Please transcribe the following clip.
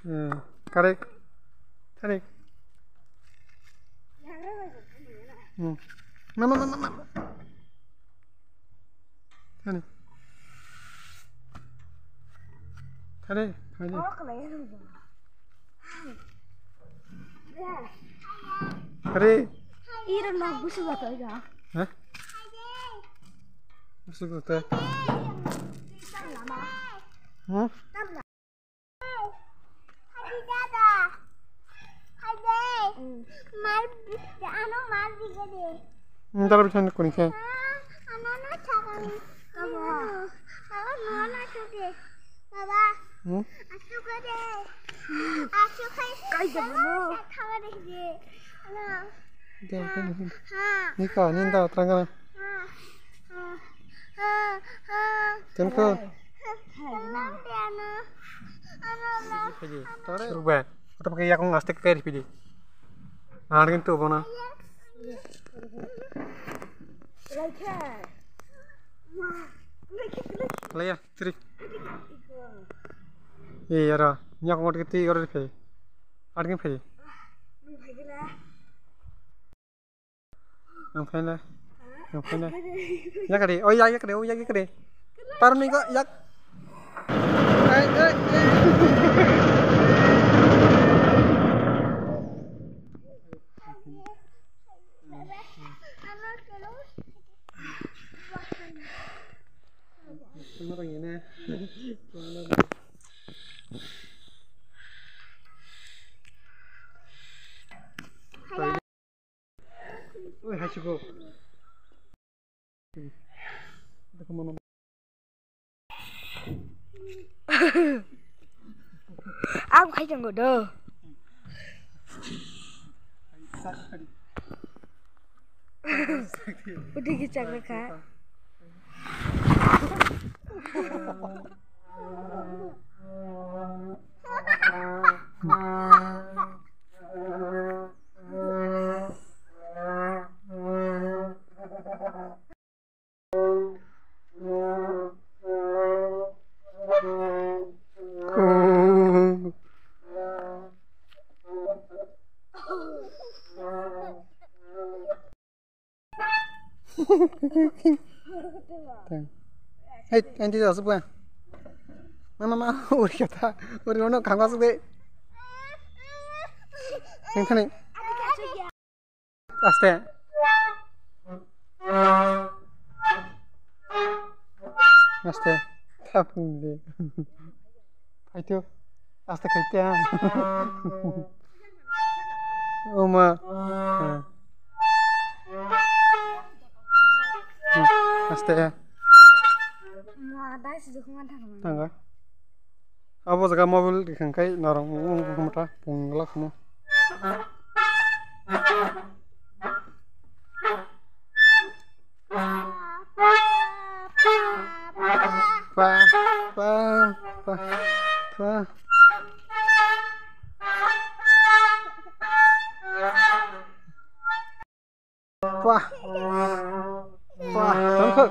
Tarik. Tarik. Mama. Tarik. Tarik. Tarik. Iron mau busuk atau enggak? Hah? Busuk atau? Hah? Ntar bisa kuning sih. Nika, ninda terangkan. Tentu. Rubah. Atau pakai yak ngastek kayak di nah gitu mana? Laya, ciri. Iya, ra. Nyak ngot keti orang di pay. Ada yang pay. Yang pay lah. Yang pay lah. Yak kade. Oh yak kade. Oh yak kade. Taruh nih kok yak. Orang ini. Wih, cukup. Ada kemana? Aku kayak nggak ada. Udah kicak kak. Hei, nanti dah sebuah. Mama, udah kata, udah mana kangkas deh. Yang mana? Aste. Aste. Tapung deh. Itu, aste kaitnya. Oma. Aste ya. Tangga. Apa jaga mobil di kangkai narang mata punggala kamu. Pa. Wah, tunggu.